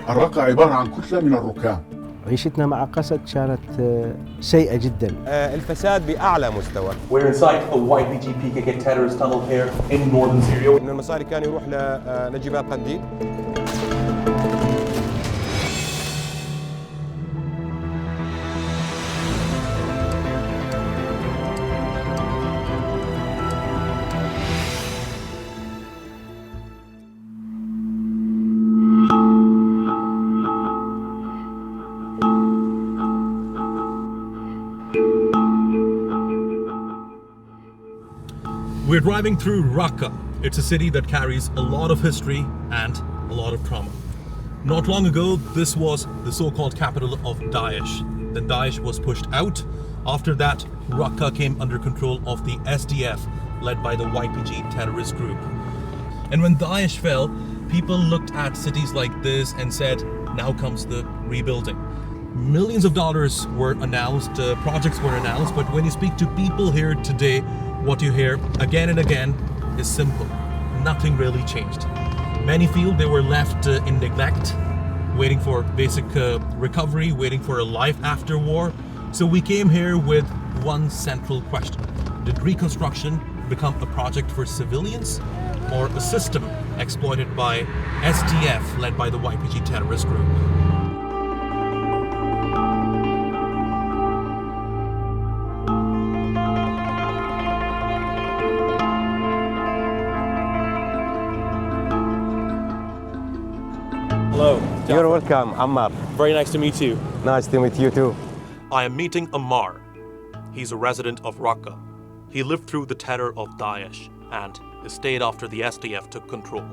الرقة عبارة عن كتلة من الركام. عيشتنا مع قسد كانت سيئة جدا. الفساد بأعلى مستوى. We're inside the YPG PKK terrorist tunnel here in northern Syria. إن المصاري كان يروح لجبال قنديل. We're driving through Raqqa. It's a city that carries a lot of history and a lot of trauma. Not long ago, this was the so-called capital of Daesh. Then Daesh was pushed out. After that, Raqqa came under control of the SDF, led by the YPG terrorist group. And when Daesh fell, people looked at cities like this and said, now comes the rebuilding. Millions of dollars were announced, projects were announced, but when you speak to people here today, what you hear again and again is simple. Nothing really changed. Many feel they were left in neglect, waiting for basic recovery, waiting for a life after war. So we came here with one central question. Did reconstruction become a project for civilians or a system exploited by SDF led by the YPG terrorist group? Hello. You're welcome, Ammar. Very nice to meet you. Nice to meet you too. I am meeting Ammar. He's a resident of Raqqa. He lived through the terror of Daesh and stayed after the SDF took control.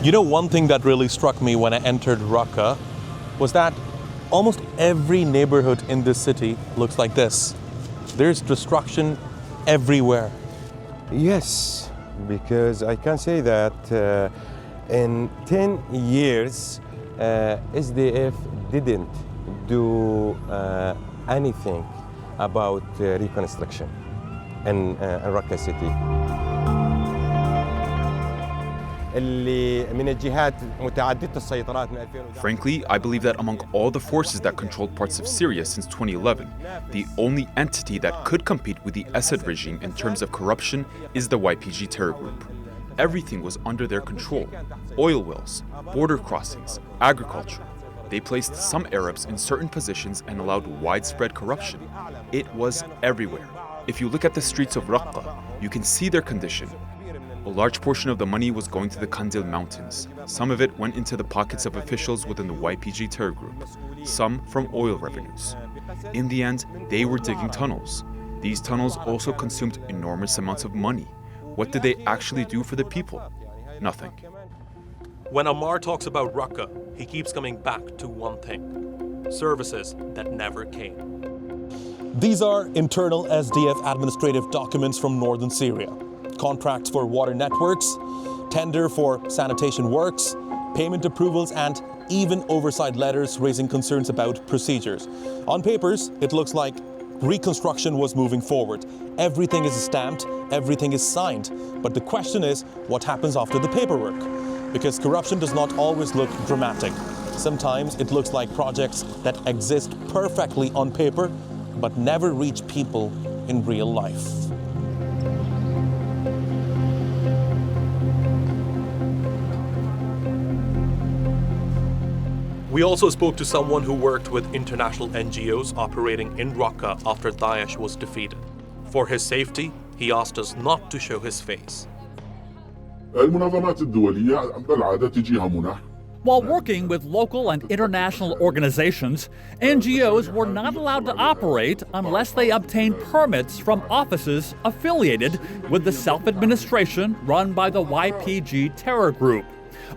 You know, one thing that really struck me when I entered Raqqa was that almost every neighborhood in this city looks like this. There's destruction everywhere. Yes, because I can say that in 10 years, SDF didn't do anything about reconstruction in Raqqa city. Frankly, I believe that among all the forces that controlled parts of Syria since 2011, the only entity that could compete with the Assad regime in terms of corruption is the YPG terror group. Everything was under their control. Oil wells, border crossings, agriculture. They placed some Arabs in certain positions and allowed widespread corruption. It was everywhere. If you look at the streets of Raqqa, you can see their condition. A large portion of the money was going to the Kandil Mountains. Some of it went into the pockets of officials within the YPG terror group, some from oil revenues. In the end, they were digging tunnels. These tunnels also consumed enormous amounts of money. What did they actually do for the people? Nothing. When Ammar talks about Raqqa, he keeps coming back to one thing: services that never came. These are internal SDF administrative documents from northern Syria. Contracts for water networks, tender for sanitation works, payment approvals, and even oversight letters raising concerns about procedures. On papers, it looks like reconstruction was moving forward. Everything is stamped, everything is signed. But the question is, what happens after the paperwork? Because corruption does not always look dramatic. Sometimes it looks like projects that exist perfectly on paper, but never reach people in real life. We also spoke to someone who worked with international NGOs operating in Raqqa after Daesh was defeated. For his safety, he asked us not to show his face. While working with local and international organizations, NGOs were not allowed to operate unless they obtained permits from offices affiliated with the self-administration run by the YPG terror group.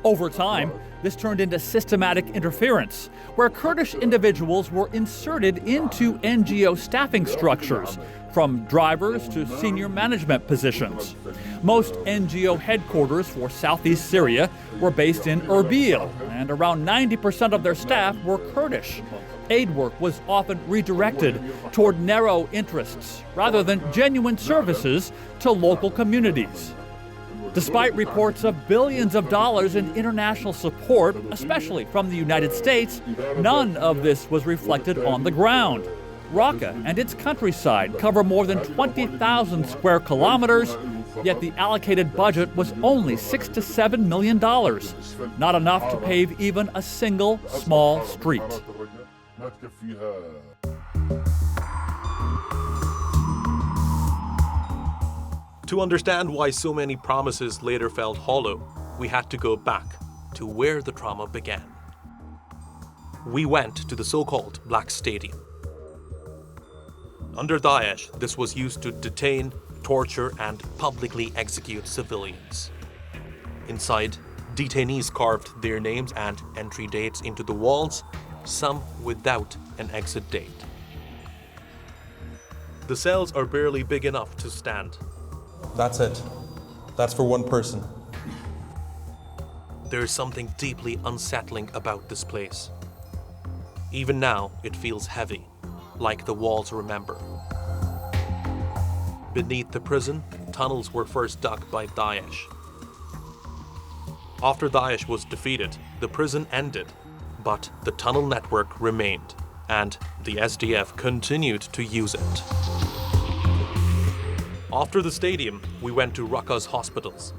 Over time, this turned into systematic interference, where Kurdish individuals were inserted into NGO staffing structures, from drivers to senior management positions. Most NGO headquarters for southeast Syria were based in Erbil, and around 90% of their staff were Kurdish. Aid work was often redirected toward narrow interests rather than genuine services to local communities. Despite reports of billions of dollars in international support, especially from the United States, none of this was reflected on the ground. Raqqa and its countryside cover more than 20,000 square kilometers, yet the allocated budget was only $6 to $7 million, not enough to pave even a single small street. To understand why so many promises later felt hollow, we had to go back to where the trauma began. We went to the so-called Black Stadium. Under Daesh, this was used to detain, torture, and publicly execute civilians. Inside, detainees carved their names and entry dates into the walls, some without an exit date. The cells are barely big enough to stand. That's it. That's for one person. There is something deeply unsettling about this place. Even now, it feels heavy, like the walls remember. Beneath the prison, tunnels were first dug by Daesh. After Daesh was defeated, the prison ended, but the tunnel network remained, and the SDF continued to use it. After the stadium, we went to Raqqa's hospitals.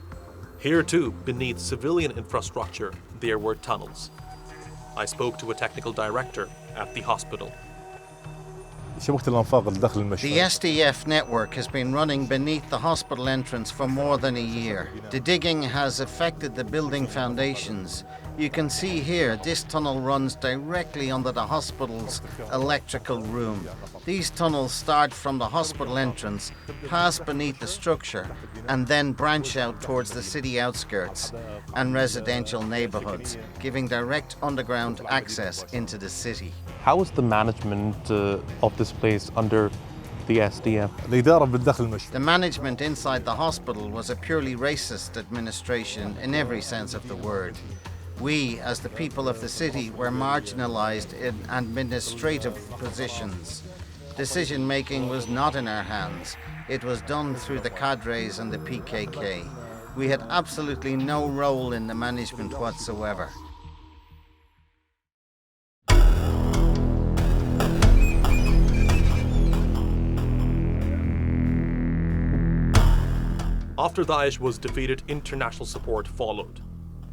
Here too, beneath civilian infrastructure, there were tunnels. I spoke to a technical director at the hospital. The SDF network has been running beneath the hospital entrance for more than a year. The digging has affected the building foundations. You can see here, this tunnel runs directly under the hospital's electrical room. These tunnels start from the hospital entrance, pass beneath the structure, and then branch out towards the city outskirts and residential neighborhoods, giving direct underground access into the city. How is the management of this place under the SDF? The management inside the hospital was a purely racist administration in every sense of the word. We, as the people of the city, were marginalized in administrative positions. Decision-making was not in our hands. It was done through the cadres and the PKK. We had absolutely no role in the management whatsoever. After Daesh was defeated, international support followed.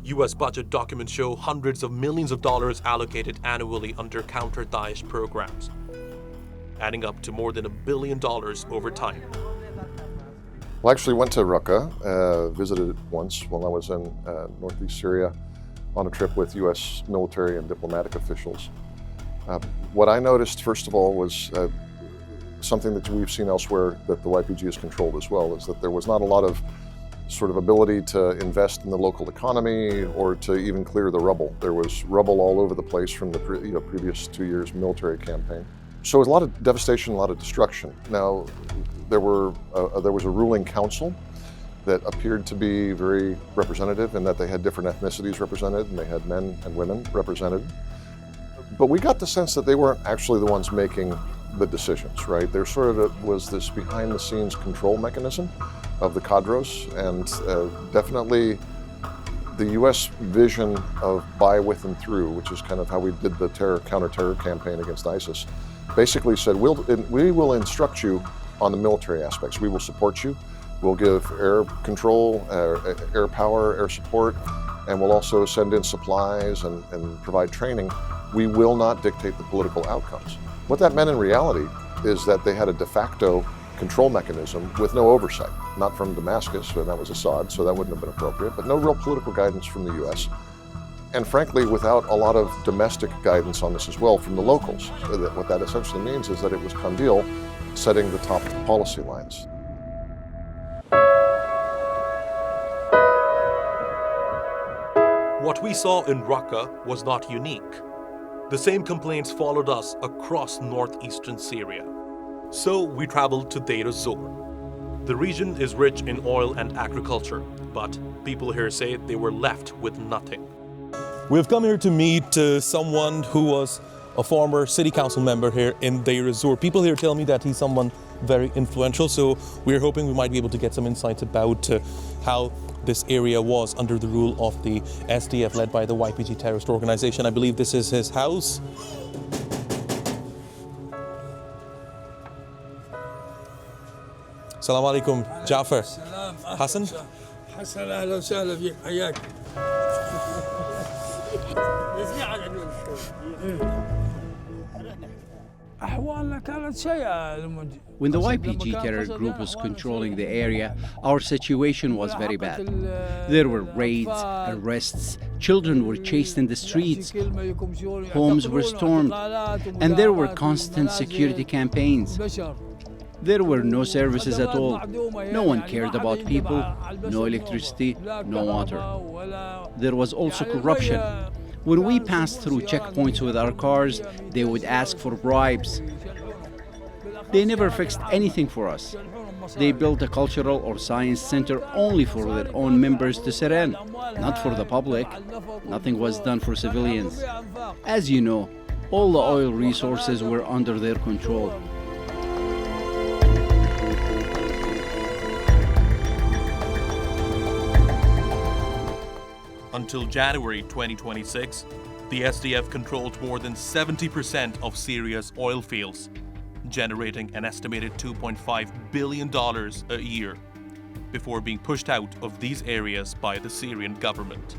US budget documents show hundreds of millions of dollars allocated annually under counter-Daesh programs, adding up to more than $1 billion over time. Well, I actually went to Raqqa, visited it once when I was in northeast Syria on a trip with US military and diplomatic officials. What I noticed, first of all, was something that we've seen elsewhere that the YPG has controlled as well, is that there was not a lot of sort of ability to invest in the local economy or to even clear the rubble. There was rubble all over the place from the previous 2 years military campaign. So it was a lot of devastation, a lot of destruction. Now, there was a ruling council that appeared to be very representative in that they had different ethnicities represented and they had men and women represented. But we got the sense that they weren't actually the ones making the decisions, right? There sort of was this behind-the-scenes control mechanism of the cadres, and definitely the U.S. vision of by, with, and through, which is kind of how we did the counter-terror campaign against ISIS, basically said, we will instruct you on the military aspects. We will support you. We'll give air control, air power, air support, and we'll also send in supplies and provide training. We will not dictate the political outcomes. What that meant in reality is that they had a de facto control mechanism with no oversight, not from Damascus, and that was Assad, so that wouldn't have been appropriate, but no real political guidance from the US. And frankly, without a lot of domestic guidance on this as well from the locals. So that what that essentially means is that it was Kandil setting the top policy lines. What we saw in Raqqa was not unique. The same complaints followed us across northeastern Syria. So we traveled to Deir Ezor. The region is rich in oil and agriculture, but people here say they were left with nothing. We've come here to meet someone who was a former city council member here in Deir Ezor. People here tell me that he's someone very influential. So we're hoping we might be able to get some insights about how this area was under the rule of the SDF led by the YPG terrorist organization. I believe this is his house. Assalamu alaikum, Jafar. Hassan? حسن اهلا وسهلا فيك حياك. When the YPG terror group was controlling the area, our situation was very bad. There were raids, arrests, children were chased in the streets, homes were stormed, and there were constant security campaigns. There were no services at all. No one cared about people, no electricity, no water. There was also corruption. When we passed through checkpoints with our cars, they would ask for bribes. They never fixed anything for us. They built a cultural or science center only for their own members to sit in, not for the public. Nothing was done for civilians. As you know, all the oil resources were under their control. Until January 2026, the SDF controlled more than 70% of Syria's oil fields, generating an estimated $2.5 billion a year, before being pushed out of these areas by the Syrian government.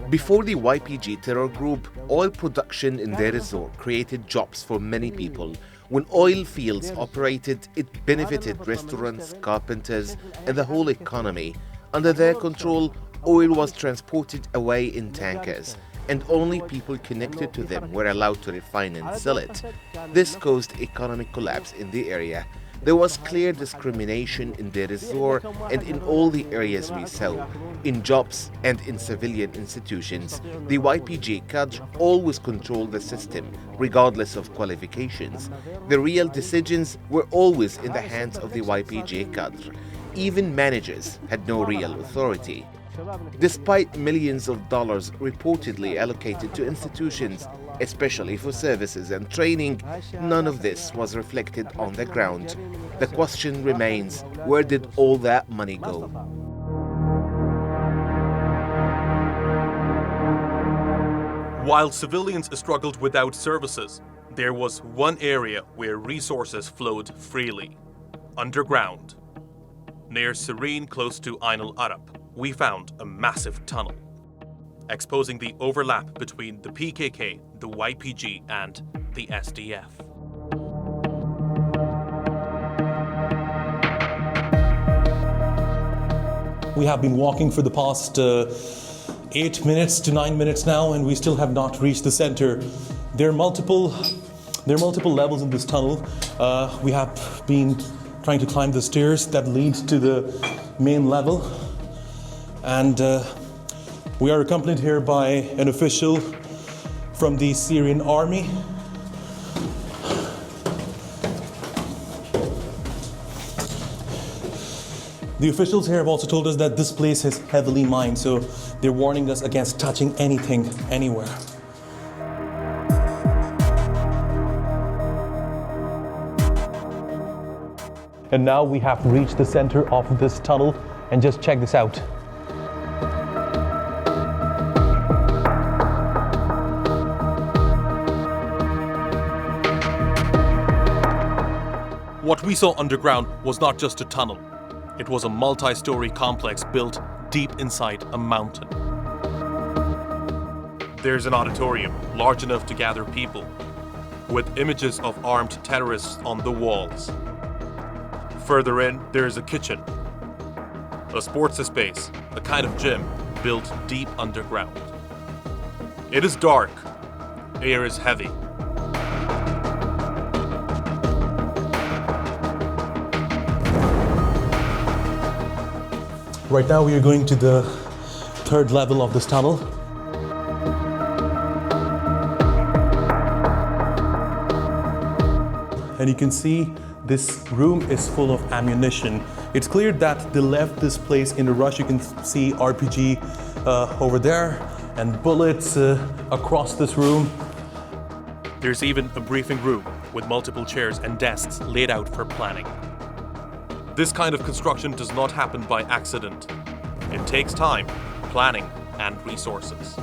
Before the YPG terror group, oil production in Deir Ezor created jobs for many people. When oil fields operated, it benefited restaurants, carpenters, and the whole economy. Under their control, oil was transported away in tankers, and only people connected to them were allowed to refine and sell it. This caused economic collapse in the area. There was clear discrimination in Deir Ezor and in all the areas we saw. In jobs and in civilian institutions, the YPG cadre always controlled the system, regardless of qualifications. The real decisions were always in the hands of the YPG cadre. Even managers had no real authority. Despite millions of dollars reportedly allocated to institutions, especially for services and training, none of this was reflected on the ground. The question remains, where did all that money go? While civilians struggled without services, there was one area where resources flowed freely: underground. Near Syria, close to Ain al-Arab, we found a massive tunnel, exposing the overlap between the PKK, the YPG, and the SDF. We have been walking for the past 8 minutes to 9 minutes now, and we still have not reached the center. There are multiple levels in this tunnel. We have been trying to climb the stairs that lead to the main level, and we are accompanied here by an official from the Syrian army. The officials here have also told us that this place is heavily mined, so they're warning us against touching anything, anywhere. And now we have reached the center of this tunnel, and just check this out. What we saw underground was not just a tunnel. It was a multi-story complex built deep inside a mountain. There's an auditorium large enough to gather people, with images of armed terrorists on the walls. Further in, there is a kitchen, a sports space, a kind of gym built deep underground. It is dark, air is heavy. Right now we are going to the third level of this tunnel. And you can see this room is full of ammunition. It's clear that they left this place in a rush. You can see RPG over there and bullets across this room. There's even a briefing room with multiple chairs and desks laid out for planning. This kind of construction does not happen by accident. It takes time, planning, and resources.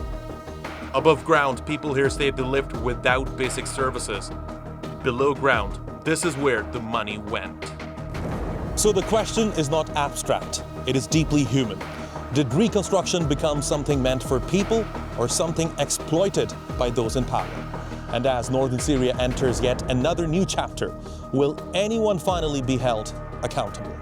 Above ground, people here say they lived without basic services. Below ground, this is where the money went. So the question is not abstract, it is deeply human. Did reconstruction become something meant for people or something exploited by those in power? And as northern Syria enters yet another new chapter, will anyone finally be held accountable?